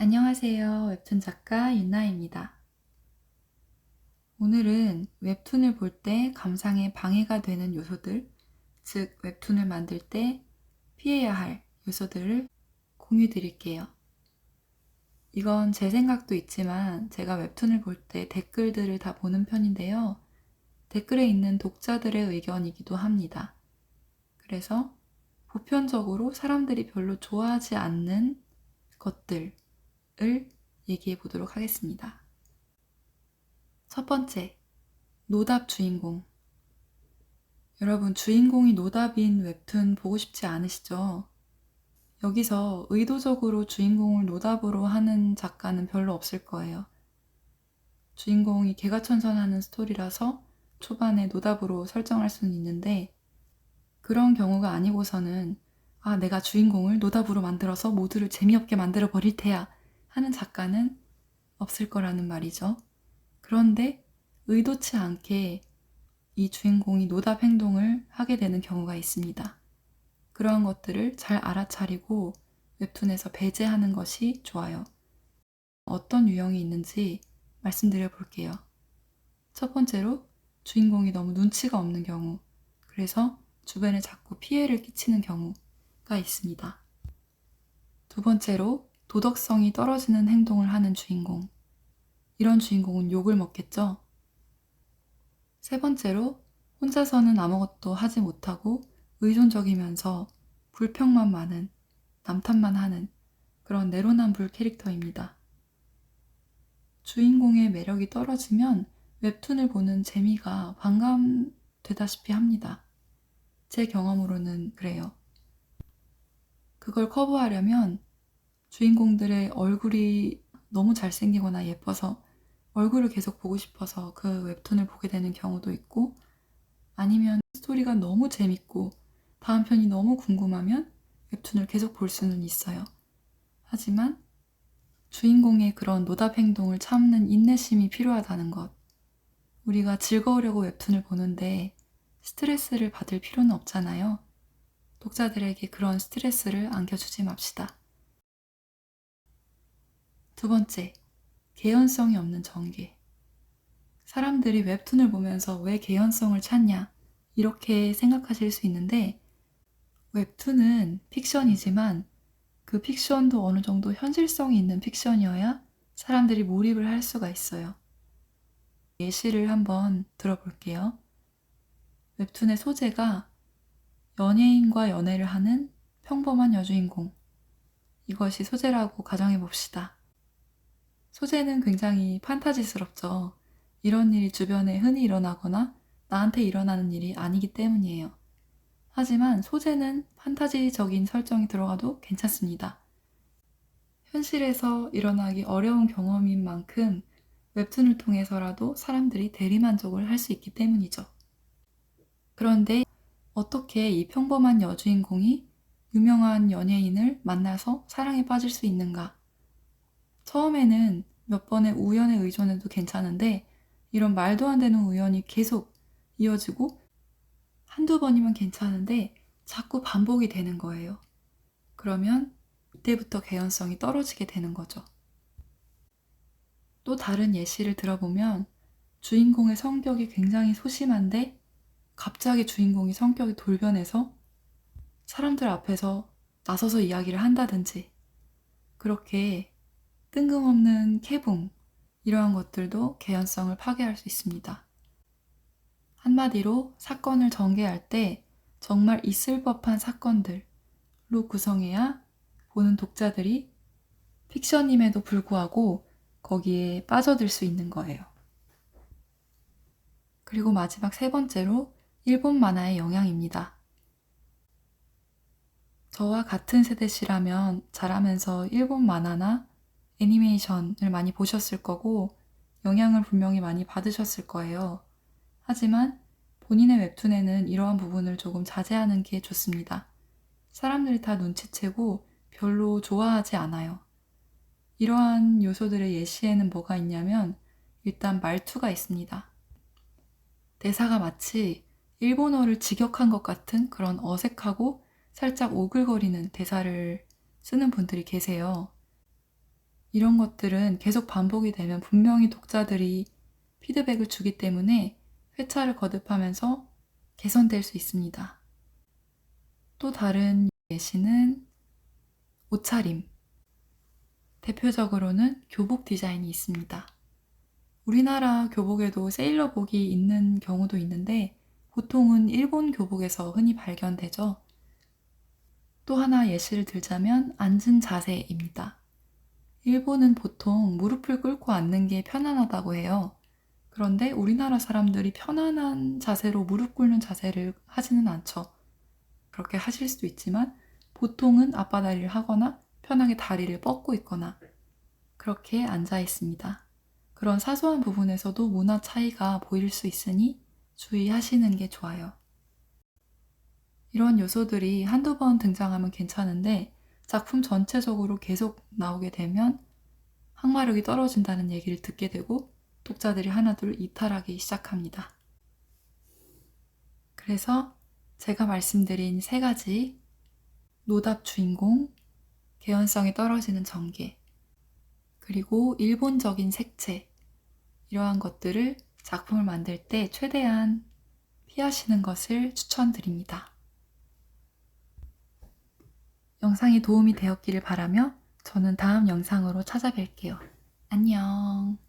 안녕하세요. 웹툰 작가 윤나입니다. 오늘은 웹툰을 볼 때 감상에 방해가 되는 요소들, 즉 웹툰을 만들 때 피해야 할 요소들을 공유 드릴게요. 이건 제 생각도 있지만 제가 웹툰을 볼 때 댓글들을 다 보는 편인데요. 댓글에 있는 독자들의 의견이기도 합니다. 그래서 보편적으로 사람들이 별로 좋아하지 않는 것들을 얘기해 보도록 하겠습니다. 첫 번째, 노답 주인공. 여러분, 주인공이 노답인 웹툰 보고 싶지 않으시죠? 여기서 의도적으로 주인공을 노답으로 하는 작가는 별로 없을 거예요. 주인공이 개가천선하는 스토리라서 초반에 노답으로 설정할 수는 있는데, 그런 경우가 아니고서는 내가 주인공을 노답으로 만들어서 모두를 재미없게 만들어 버릴 테야 하는 작가는 없을 거라는 말이죠. 그런데 의도치 않게 이 주인공이 노답 행동을 하게 되는 경우가 있습니다. 그러한 것들을 잘 알아차리고 웹툰에서 배제하는 것이 좋아요. 어떤 유형이 있는지 말씀드려 볼게요. 첫 번째로 주인공이 너무 눈치가 없는 경우, 그래서 주변에 자꾸 피해를 끼치는 경우가 있습니다. 두 번째로 도덕성이 떨어지는 행동을 하는 주인공. 이런 주인공은 욕을 먹겠죠? 세 번째로 혼자서는 아무것도 하지 못하고 의존적이면서 불평만 많은, 남탓만 하는 그런 내로남불 캐릭터입니다. 주인공의 매력이 떨어지면 웹툰을 보는 재미가 반감되다시피 합니다. 제 경험으로는 그래요. 그걸 커버하려면 주인공들의 얼굴이 너무 잘생기거나 예뻐서 얼굴을 계속 보고 싶어서 그 웹툰을 보게 되는 경우도 있고, 아니면 스토리가 너무 재밌고 다음 편이 너무 궁금하면 웹툰을 계속 볼 수는 있어요. 하지만 주인공의 그런 노답 행동을 참는 인내심이 필요하다는 것. 우리가 즐거우려고 웹툰을 보는데 스트레스를 받을 필요는 없잖아요. 독자들에게 그런 스트레스를 안겨주지 맙시다. 두 번째, 개연성이 없는 전개. 사람들이 웹툰을 보면서 왜 개연성을 찾냐 이렇게 생각하실 수 있는데, 웹툰은 픽션이지만 그 픽션도 어느 정도 현실성이 있는 픽션이어야 사람들이 몰입을 할 수가 있어요. 예시를 한번 들어볼게요. 웹툰의 소재가 연예인과 연애를 하는 평범한 여주인공. 이것이 소재라고 가정해 봅시다. 소재는 굉장히 판타지스럽죠. 이런 일이 주변에 흔히 일어나거나 나한테 일어나는 일이 아니기 때문이에요. 하지만 소재는 판타지적인 설정이 들어가도 괜찮습니다. 현실에서 일어나기 어려운 경험인 만큼 웹툰을 통해서라도 사람들이 대리만족을 할 수 있기 때문이죠. 그런데 어떻게 이 평범한 여주인공이 유명한 연예인을 만나서 사랑에 빠질 수 있는가? 처음에는 몇 번의 우연에 의존해도 괜찮은데 이런 말도 안 되는 우연이 계속 이어지고 한두 번이면 괜찮은데 자꾸 반복이 되는 거예요. 그러면 이때부터 개연성이 떨어지게 되는 거죠. 또 다른 예시를 들어보면 주인공의 성격이 굉장히 소심한데 갑자기 주인공이 성격이 돌변해서 사람들 앞에서 나서서 이야기를 한다든지, 그렇게 뜬금없는 캐붕, 이러한 것들도 개연성을 파괴할 수 있습니다. 한마디로 사건을 전개할 때 정말 있을 법한 사건들로 구성해야 보는 독자들이 픽션임에도 불구하고 거기에 빠져들 수 있는 거예요. 그리고 마지막 세 번째로 일본 만화의 영향입니다. 저와 같은 세대시라면 자라면서 일본 만화나 애니메이션을 많이 보셨을 거고 영향을 분명히 많이 받으셨을 거예요. 하지만 본인의 웹툰에는 이러한 부분을 조금 자제하는 게 좋습니다. 사람들이 다 눈치채고 별로 좋아하지 않아요. 이러한 요소들의 예시에는 뭐가 있냐면 일단 말투가 있습니다. 대사가 마치 일본어를 직역한 것 같은 그런 어색하고 살짝 오글거리는 대사를 쓰는 분들이 계세요. 이런 것들은 계속 반복이 되면 분명히 독자들이 피드백을 주기 때문에 회차를 거듭하면서 개선될 수 있습니다. 또 다른 예시는 옷차림. 대표적으로는 교복 디자인이 있습니다. 우리나라 교복에도 세일러복이 있는 경우도 있는데 보통은 일본 교복에서 흔히 발견되죠. 또 하나 예시를 들자면 앉은 자세입니다. 일본은 보통 무릎을 꿇고 앉는 게 편안하다고 해요. 그런데 우리나라 사람들이 편안한 자세로 무릎 꿇는 자세를 하지는 않죠. 그렇게 하실 수도 있지만 보통은 앞바다리를 하거나 편하게 다리를 뻗고 있거나 그렇게 앉아 있습니다. 그런 사소한 부분에서도 문화 차이가 보일 수 있으니 주의하시는 게 좋아요. 이런 요소들이 한두 번 등장하면 괜찮은데 작품 전체적으로 계속 나오게 되면 항마력이 떨어진다는 얘기를 듣게 되고 독자들이 하나둘 이탈하기 시작합니다. 그래서 제가 말씀드린 3가지 노답 주인공, 개연성이 떨어지는 전개, 그리고 일본적인 색채, 이러한 것들을 작품을 만들 때 최대한 피하시는 것을 추천드립니다. 영상이 도움이 되었기를 바라며 저는 다음 영상으로 찾아뵐게요. 안녕.